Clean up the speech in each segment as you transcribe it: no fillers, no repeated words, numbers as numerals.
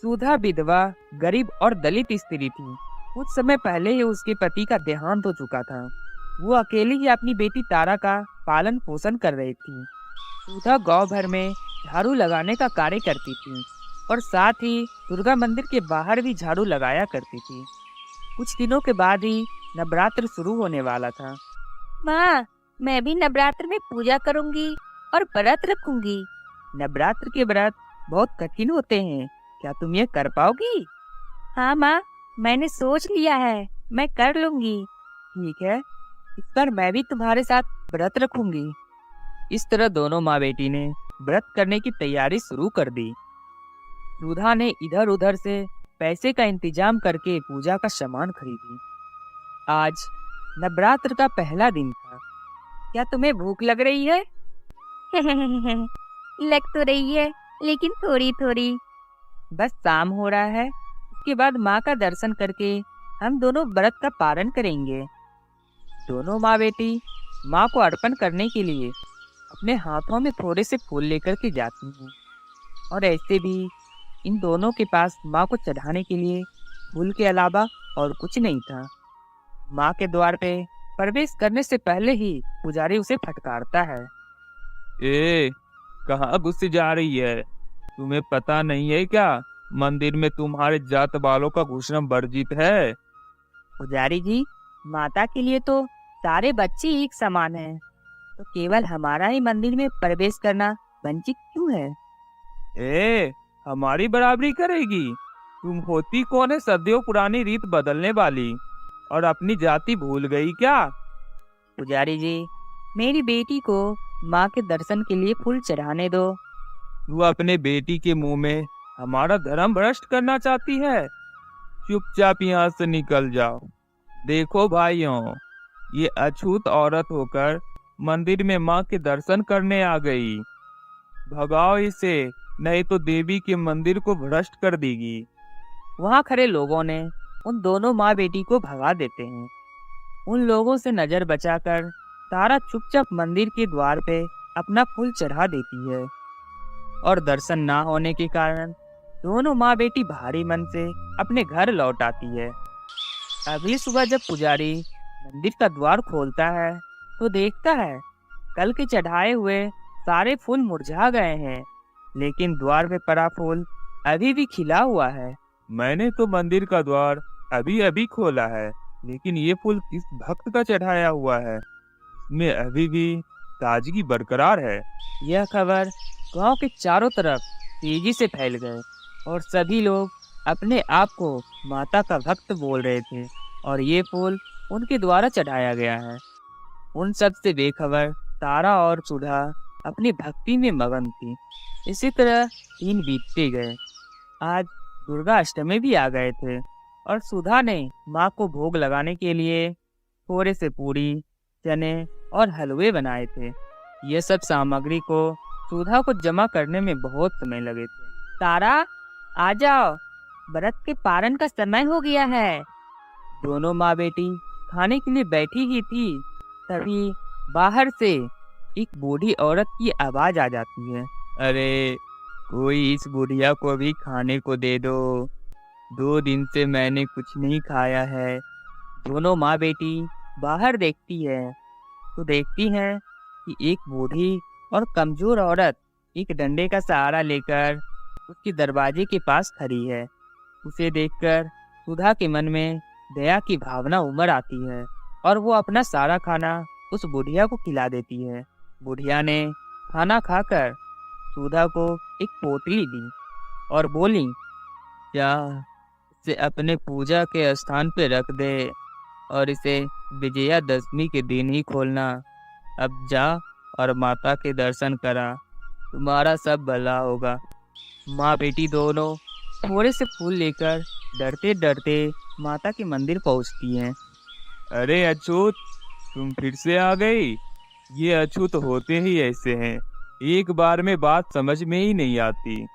सुधा विधवा, गरीब और दलित स्त्री थी। कुछ समय पहले ही उसके पति का देहांत हो चुका था। वो अकेली ही अपनी बेटी तारा का पालन पोषण कर रही थी। सुधा गांव भर में झाड़ू लगाने का कार्य करती थी और साथ ही दुर्गा मंदिर के बाहर भी झाड़ू लगाया करती थी। कुछ दिनों के बाद ही नवरात्र शुरू होने वाला था। माँ, मैं भी नवरात्र में पूजा करूंगी और व्रत रखूंगी। नवरात्र के व्रत बहुत कठिन होते हैं, क्या तुम ये कर पाओगी? हाँ माँ, मैंने सोच लिया है, मैं कर लूंगी। ठीक है, इस बार मैं भी तुम्हारे साथ व्रत रखूंगी। इस तरह दोनों माँ बेटी ने व्रत करने की तैयारी शुरू कर दी। सुधा ने इधर उधर से पैसे का इंतजाम करके पूजा का सामान खरीदी। आज नवरात्र का पहला दिन था। क्या तुम्हें भूख लग रही है? लग तो रही है, लेकिन थोड़ी थोड़ी। बस शाम हो रहा है, उसके बाद माँ का दर्शन करके हम दोनों व्रत का पारण करेंगे। दोनों माँ बेटी माँ को अर्पण करने के लिए अपने हाथों में थोड़े से फूल लेकर के जाती हैं। और ऐसे भी इन दोनों के पास माँ को चढ़ाने के लिए फूल के अलावा और कुछ नहीं था। माँ के द्वार पे प्रवेश करने से पहले ही पुजारी उसे फटकारता है। ए, कहाँ घुस जा रही है? तुम्हें पता नहीं है क्या, मंदिर में तुम्हारे जात वालों का घुसना वर्जित है। पुजारी जी, माता के लिए तो सारे बच्चे एक समान हैं, तो केवल हमारा ही मंदिर में प्रवेश करना वंचित क्यों है? ए, हमारी बराबरी करेगी? तुम होती कौन है सदियों पुरानी रीत बदलने वाली, और अपनी जाति भूल गई क्या? पुजारी जी, मेरी बेटी को माँ के दर्शन के लिए फूल चढ़ाने दो। तू अपने बेटी के मुंह में हमारा धर्म भ्रष्ट करना चाहती है? चुपचाप यहाँ से निकल जाओ। देखो भाइयों, ये अछूत औरत होकर मंदिर में माँ के दर्शन करने आ गई। भगाओ इसे, नहीं तो देवी के मंदिर को भ्रष्ट कर देगी। वहाँ खड़े लोगों ने उन दोनों माँ बेटी को भगा देते हैं। उन लोगों से नजर बचाकर तारा चुपचाप मंदिर के द्वार पे अपना फूल चढ़ा देती है। और दर्शन ना होने के कारण दोनों माँ बेटी भारी मन से अपने घर लौट आती है। अगली सुबह जब पुजारी मंदिर का द्वार खोलता है तो देखता है कल के चढ़ाए हुए सारे फूल मुरझा गए हैं, लेकिन द्वार पे पड़ा फूल अभी भी खिला हुआ है। मैंने तो मंदिर का द्वार अभी अभी खोला है, लेकिन ये फूल किस भक्त का चढ़ाया हुआ है? इसमें अभी भी ताजगी बरकरार है। यह खबर गांव के चारों तरफ तेजी से फैल गए और सभी लोग अपने आप को माता का भक्त बोल रहे थे और ये फूल उनके द्वारा चढ़ाया गया है। उन सब से बेखबर तारा और सुधा अपनी भक्ति में मगन थी। इसी तरह दिन बीतते गए। आज दुर्गा अष्टमी भी आ गए थे और सुधा ने माँ को भोग लगाने के लिए थोड़े से पूरी, चने और हलवे बनाए थे। ये सब सामग्री को सुधा को जमा करने में बहुत समय लगे थे। तारा, आ जाओ, व्रत के पारण का समय हो गया है। दोनों माँ बेटी खाने के लिए बैठी ही थी, तभी बाहर से एक बूढ़ी औरत की आवाज आ जाती है। अरे, कोई इस बुढ़िया को भी खाने को दे दो। 2 दिन से मैंने कुछ नहीं खाया है। दोनों माँ बेटी बाहर देखती है तो देखती हैं कि एक बूढ़ी और कमजोर औरत एक डंडे का सहारा लेकर उसके दरवाजे के पास खड़ी है। उसे देखकर सुधा के मन में दया की भावना उमड़ आती है और वो अपना सारा खाना उस बुढ़िया को खिला देती है। बुढ़िया ने खाना खाकर सुधा को एक पोटली दी और बोली, क्या इसे अपने पूजा के स्थान पे रख दे और इसे विजयादशमी के दिन ही खोलना। अब जा और माता के दर्शन करा, तुम्हारा सब भला होगा। माँ बेटी दोनों थोड़े से फूल लेकर डरते डरते माता के मंदिर पहुँचती हैं। अरे अछूत, तुम फिर से आ गई। ये अछूत होते ही ऐसे हैं, एक बार में बात समझ में ही नहीं आती।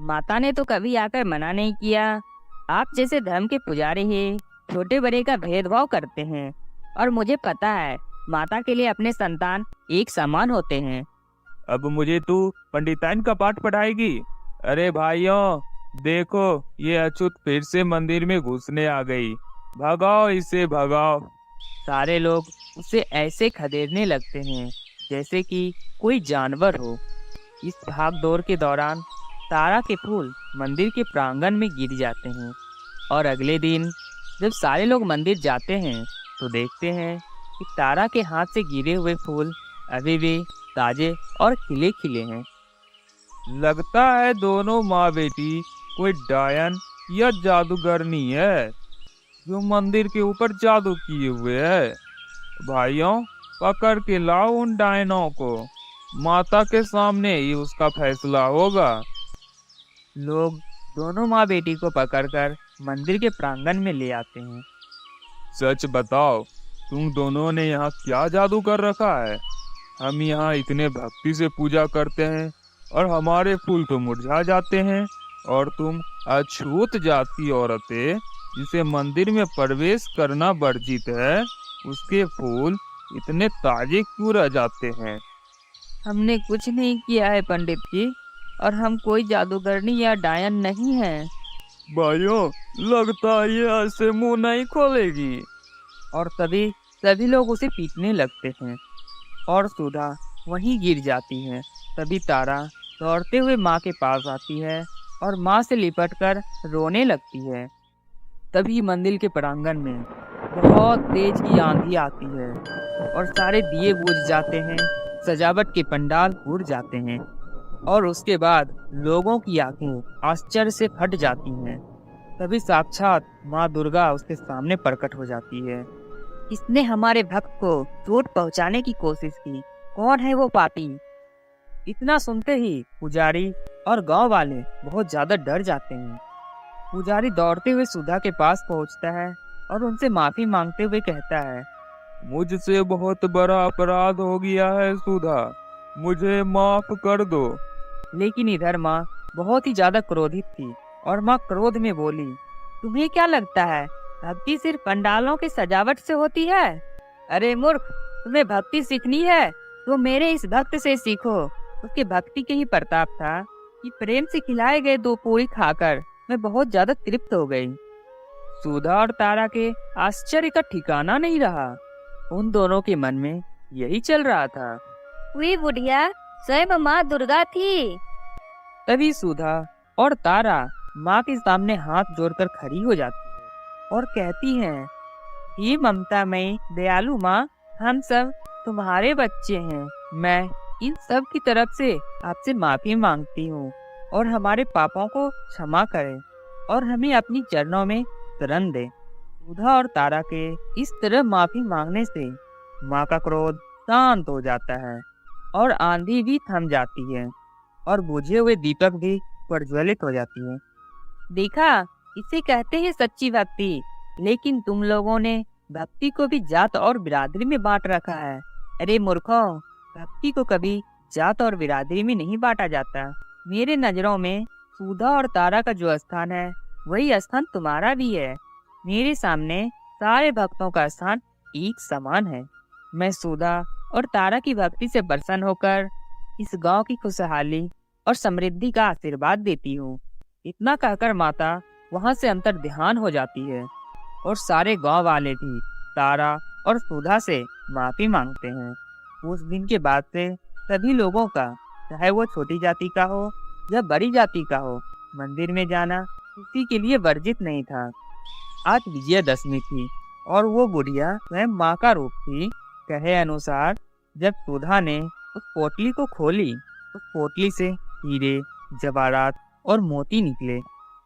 माता ने तो कभी आकर मना नहीं किया। आप जैसे धर्म के पुजारी ही छोटे बड़े का भेदभाव करते हैं, और मुझे पता है माता के लिए अपने संतान एक समान होते हैं। अब मुझे तू पंडिताइन का पाठ पढ़ाएगी? अरे भाइयों, देखो, ये अछूत फिर से मंदिर में घुसने आ गई। भगाओ इसे, भगाओ। सारे लोग उसे ऐसे खदेड़ने लगते हैं जैसे कि कोई जानवर हो। इस भाग दौड़ के दौरान तारा के फूल मंदिर के प्रांगण में गिर जाते हैं और अगले दिन जब सारे लोग मंदिर जाते हैं तो देखते हैं कि तारा के हाथ से गिरे हुए फूल अभी भी ताजे और खिले खिले हैं। लगता है दोनों माँ बेटी कोई डायन या जादूगरनी है जो मंदिर के ऊपर जादू किए हुए है। भाइयों, पकड़ के लाओ उन डायनों को। माता के सामने ही उसका फैसला होगा। लोग दोनों माँ बेटी को पकड़कर मंदिर के प्रांगण में ले आते हैं। सच बताओ, तुम दोनों ने यहाँ क्या जादू कर रखा है? हम यहाँ इतने भक्ति से पूजा करते हैं और हमारे फूल तो मुरझा जाते हैं, और तुम अछूत जाति औरतें जिसे मंदिर में प्रवेश करना वर्जित है, उसके फूल इतने ताजे क्यों रह जाते हैं? हमने कुछ नहीं किया है पंडित जी, और हम कोई जादूगरनी या डायन नहीं है। भाइयों, लगता है ये ऐसे मुंह नहीं खोलेगी। और तभी सभी लोग उसे पीटने लगते हैं और सुधा वहीं गिर जाती है। तभी तारा दौड़ते हुए माँ के पास आती है और माँ से लिपटकर रोने लगती है। तभी मंदिर के प्रांगण में बहुत तेज की आंधी आती है और सारे दिए बुझ जाते हैं, सजावट के पंडाल उड़ जाते हैं और उसके बाद लोगों की आंखें आश्चर्य से फट जाती हैं। तभी साक्षात माँ दुर्गा उसके सामने प्रकट हो जाती है। किसने हमारे भक्त को चोट पहुंचाने की कोशिश की? कौन है वो पापी? इतना सुनते ही पुजारी और गांव वाले बहुत ज्यादा डर जाते हैं। पुजारी दौड़ते हुए सुधा के पास पहुंचता है और उनसे माफी मांगते हुए कहता है, मुझसे बहुत बड़ा अपराध हो गया है सुधा, मुझे माफ कर दो। लेकिन इधर माँ बहुत ही ज्यादा क्रोधित थी और माँ क्रोध में बोली, तुम्हें क्या लगता है भक्ति सिर्फ पंडालों की सजावट से होती है? अरे मूर्ख, तुम्हें भक्ति सीखनी है तो मेरे इस भक्त से सीखो। उसके भक्ति के ही प्रताप था कि प्रेम से खिलाए गए 2 पूरी खाकर मैं बहुत ज्यादा तृप्त हो गई। सुधा और तारा के आश्चर्य का ठिकाना नहीं रहा। उन दोनों के मन में यही चल रहा था। वे बुढ़िया स्वयं माँ दुर्गा थी। तभी सुधा और तारा माँ के सामने हाथ जोड़कर खड़ी हो जाती है और कहती हैं, हे ममता में दयालु माँ, हम सब तुम्हारे बच्चे हैं। मैं इन सब की तरफ से आपसे माफी मांगती हूँ और हमारे पापों को क्षमा करें और हमें अपनी चरणों में शरण दे। सुधा और तारा के इस तरह माफी मांगने से माँ का क्रोध शांत हो जाता है और आंधी भी थम जाती है और बुझे हुए दीपक भी प्रज्वलित हो जाती है। देखा, इसे कहते हैं सच्ची भक्ति। लेकिन तुम लोगों ने भक्ति को भी जात और बिरादरी में बांट रखा है। अरे मूर्खों, भक्ति को कभी जात और बिरादरी में नहीं बांटा जाता। मेरे नजरों में सुधा और तारा का जो स्थान है वही स्थान तुम्हारा भी है। मेरे सामने सारे भक्तों का स्थान एक समान है। मैं सुधा और तारा की भक्ति से प्रसन्न होकर इस गांव की खुशहाली और समृद्धि का आशीर्वाद देती हूँ। इतना कहकर माता वहाँ से अंतर ध्यान हो जाती है और सारे गांव वाले भी तारा और सुधा से माफी मांगते हैं। उस दिन के बाद से सभी लोगों का, चाहे वो छोटी जाति का हो या बड़ी जाति का हो, मंदिर में जाना किसी के लिए वर्जित नहीं था। आज विजयदशमी थी और वो बुढ़िया स्वयं माँ का रूप थी। कहे अनुसार जब सुधा ने उस पोटली को खोली, उस पोटली से हीरे, जवाहरात और मोती निकले।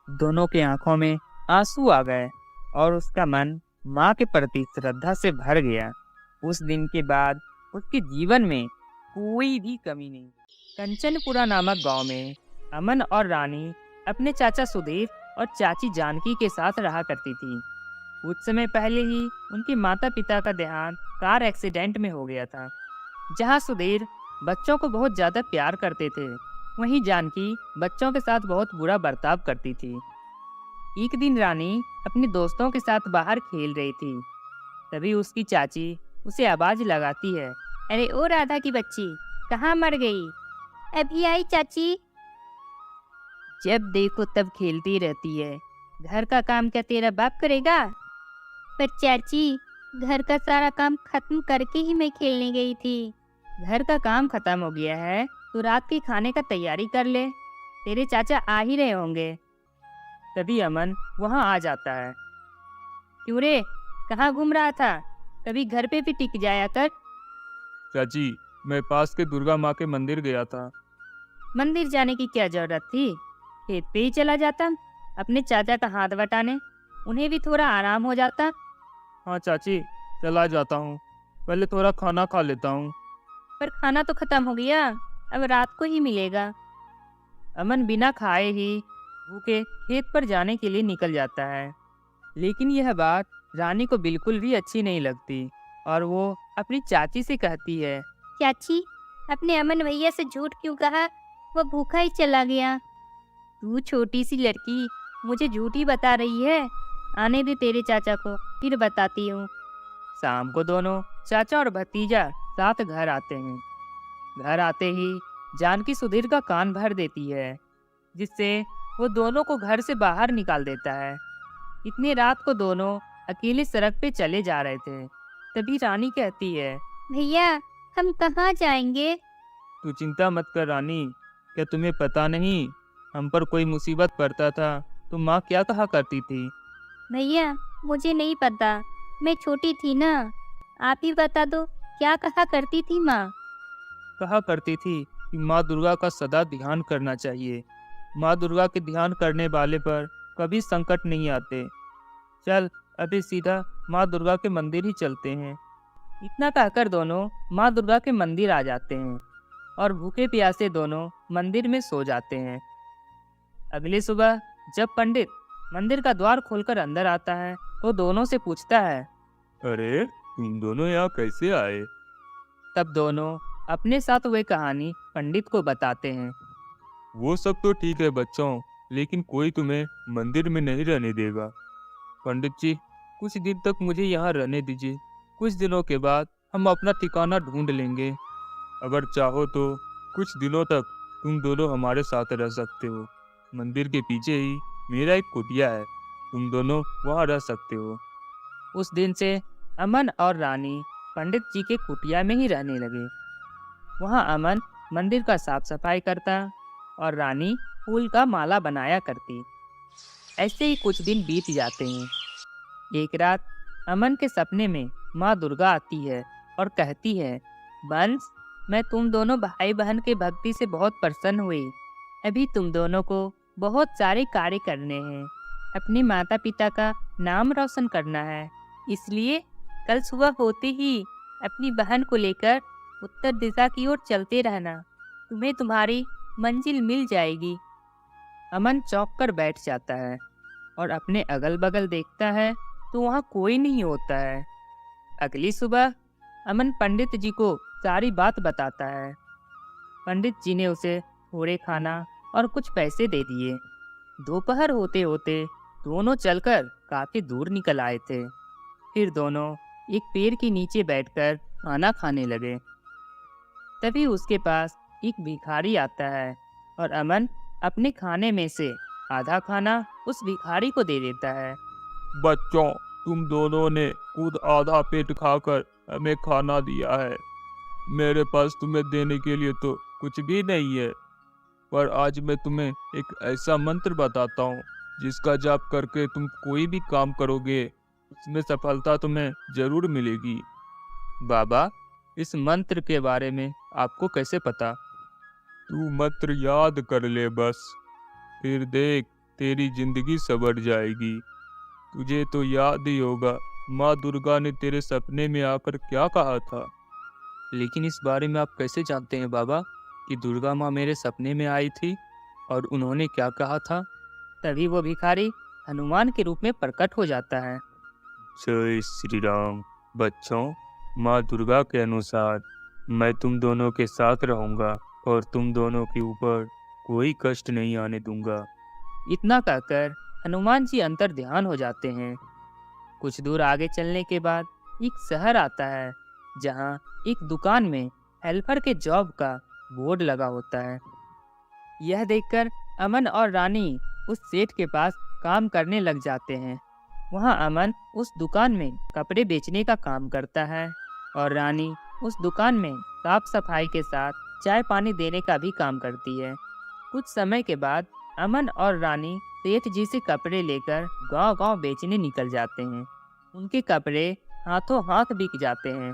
दोनों के आंखों में आंसू आ गए और उसका मन माँ के प्रति श्रद्धा से भर गया। उस दिन के बाद उसके जीवन में कोई भी कमी नहीं। कंचनपुरा नामक गांव में अमन और रानी अपने चाचा सुधीर और चाची जानकी के साथ रहा करती थी। कुछ समय पहले ही उनके माता पिता का देहांत कार एक्सीडेंट में हो गया था। जहां सुधीर बच्चों को बहुत ज्यादा प्यार करते थे, वहीं जानकी बच्चों के साथ बहुत बुरा बर्ताव करती थी। एक दिन रानी अपने दोस्तों के साथ बाहर खेल रही थी। तभी उसकी चाची उसे आवाज लगाती है, अरे ओ राधा की बच्ची, कहाँ मर गई? अभी आई चाची। जब देखो तब खेलती रहती है। घर का काम क्या तेरा बाप करेगा? पर चाची, घर का सारा काम खत्म करके ही मैं खेलने गई थी। घर का काम खत्म हो गया है तो रात के खाने का तैयारी कर ले। तेरे चाचा आ ही रहे होंगे। तभी अमन वहाँ आ जाता है। क्यों रे, कहाँ घूम रहा था? कभी घर पे भी टिक जाया कर। चाची, मैं पास के दुर्गा माँ के मंदिर गया था। मंदिर जाने की क्या जरूरत थी? खेत पे ही चला जाता, अपने चाचा का हाथ बटाने। उन्हें भी थोड़ा आराम हो जाता। हाँ चाची, चला जाता हूँ। पहले थोड़ा खाना खा लेता हूँ। पर खाना तो खत्म हो गया, अब रात को ही मिलेगा। अमन बिना खाए ही भूखे खेत पर जाने के लिए निकल जाता है। लेकिन यह बात रानी को बिल्कुल भी अच्छी नहीं लगती और वो अपनी चाची से कहती है। चाची, अपने अमन भैया से झूठ क्यों कहा? वो भूखा ही चला गया। तू छोटी सी लड़की मुझे झूठी बता रही है। आने दे तेरे चाचा को, फिर बताती हूँ। शाम को दोनों चाचा और भतीजा साथ घर आते हैं। घर आते ही जानकी सुधीर का कान भर देती है, जिससे वो दोनों को घर से बाहर निकाल देता है। इतनी रात को दोनों अकेले सड़क पे चले जा रहे थे। तभी रानी कहती है। भैया, हम कहाँ जाएंगे? तू चिंता मत कर रानी, क्या तुम्हें पता नहीं हम पर कोई मुसीबत पड़ता था तो माँ क्या कहा करती थी? भैया, मुझे नहीं पता, मैं छोटी थी ना। आप ही बता दो, क्या कहा करती थी माँ? कहा करती थी कि माँ दुर्गा का सदा ध्यान करना चाहिए। माँ दुर्गा के ध्यान करने वाले पर कभी संकट नहीं आते। चल अभी सीधा माँ दुर्गा के मंदिर ही चलते हैं। इतना कहकर दोनों माँ दुर्गा के मंदिर आ जाते हैं और भूखे प्यासे दोनों मंदिर में सो जाते हैं। अगली सुबह जब पंडित मंदिर का द्वार खोलकर अंदर आता है तो दोनों से पूछता है। अरे तुम दोनों यहाँ कैसे आए? तब दोनों अपने साथ हुए कहानी पंडित को बताते हैं। वो सब तो ठीक है बच्चों, लेकिन कोई तुम्हें मंदिर में नहीं रहने देगा। पंडित जी, कुछ दिन तक मुझे यहाँ रहने दीजिए। कुछ दिनों के बाद हम अपना ठिकाना ढूंढ लेंगे। अगर चाहो तो कुछ दिनों तक तुम दोनों हमारे साथ रह सकते हो। मंदिर के पीछे ही मेरा एक कुटिया है, तुम दोनों वहाँ रह सकते हो। उस दिन से अमन और रानी पंडित जी के कुटिया में ही रहने लगे। वहाँ अमन मंदिर का साफ सफाई करता और रानी फूल का माला बनाया करती। ऐसे ही कुछ दिन बीत जाते हैं। एक रात अमन के सपने में माँ दुर्गा आती है और कहती है, बंस, मैं तुम दोनों भाई बहन के भक्ति से बहुत प्रसन्न हुई। अभी तुम दोनों को बहुत सारे कार्य करने हैं। अपने माता पिता का नाम रोशन करना है। इसलिए कल सुबह होते ही अपनी बहन को लेकर उत्तर दिशा की ओर चलते रहना। तुम्हें तुम्हारी मंजिल मिल जाएगी। अमन चौंक कर बैठ जाता है और अपने अगल बगल देखता है तो वहाँ कोई नहीं होता है। अगली सुबह अमन पंडित जी को सारी बात बताता है। पंडित जी ने उसे थोड़े खाना और कुछ पैसे दे दिए। दोपहर होते होते दोनों चलकर काफी दूर निकल आए थे। फिर दोनों एक पेड़ के नीचे बैठकर खाना खाने लगे। तभी उसके पास एक भिखारी आता है और अमन अपने खाने में से आधा खाना उस भिखारी को दे देता है। बच्चों, तुम दोनों ने खुद आधा पेट खाकर हमें खाना दिया है। मेरे पास तुम्हें देने के लिए तो कुछ भी नहीं है, पर आज मैं तुम्हें एक ऐसा मंत्र बताता हूँ जिसका जाप करके तुम कोई भी काम करोगे उसमें सफलता तुम्हें जरूर मिलेगी। बाबा, इस मंत्र के बारे में आपको कैसे पता? तू मंत्र याद कर ले बस, फिर देख तेरी जिंदगी संवर जाएगी। तुझे तो याद ही होगा माँ दुर्गा ने तेरे सपने में आकर क्या कहा था। लेकिन इस बारे में आप कैसे जानते हैं बाबा कि दुर्गा माँ मेरे सपने में आई थी और उन्होंने क्या कहा था? तभी वो भिखारी हनुमान के रूप में प्रकट हो जाता है। जय श्री राम। बच्चों, माँ दुर्गा के अनुसार मैं तुम दोनों के साथ रहूंगा और तुम दोनों के ऊपर कोई कष्ट नहीं आने दूंगा। इतना कहकर हनुमान जी अंतर ध्यान हो जाते हैं। कुछ दूर आगे चलने के बाद एक शहर आता है जहाँ एक दुकान में हेल्पर के जॉब का बोर्ड लगा होता है। यह देखकर अमन और रानी उस सेठ के पास काम करने लग जाते हैं। वहाँ अमन उस दुकान में कपड़े बेचने का काम करता है और रानी उस दुकान में साफ सफाई के साथ चाय पानी देने का भी काम करती है। कुछ समय के बाद अमन और रानी सेठ जी से कपड़े लेकर गांव-गांव बेचने निकल जाते हैं। उनके कपड़े हाथों हाथ बिक जाते हैं।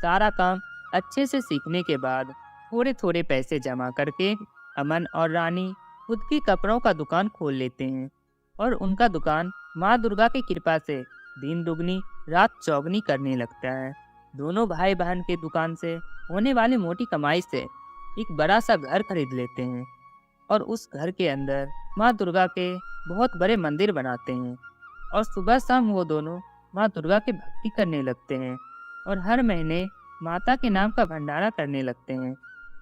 सारा काम अच्छे से सीखने के बाद थोड़े थोड़े पैसे जमा करके अमन और रानी खुद की कपड़ों का दुकान खोल लेते हैं और उनका दुकान माँ दुर्गा की कृपा से दिन दुगनी रात चौगनी करने लगता है। दोनों भाई बहन के दुकान से होने वाली मोटी कमाई से एक बड़ा सा घर खरीद लेते हैं और उस घर के अंदर माँ दुर्गा के बहुत बड़े मंदिर बनाते हैं और सुबह शाम वो दोनों माँ दुर्गा की भक्ति करने लगते हैं और हर महीने माता के नाम का भंडारा करने लगते हैं।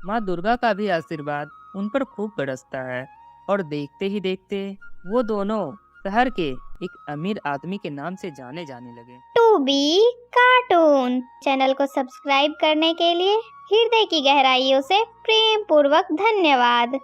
माँ दुर्गा का भी आशीर्वाद उन पर खूब बरसता है और देखते ही देखते वो दोनों शहर के एक अमीर आदमी के नाम से जाने जाने लगे। टू बी कार्टून चैनल को सब्सक्राइब करने के लिए हृदय की गहराइयों से प्रेम पूर्वक धन्यवाद।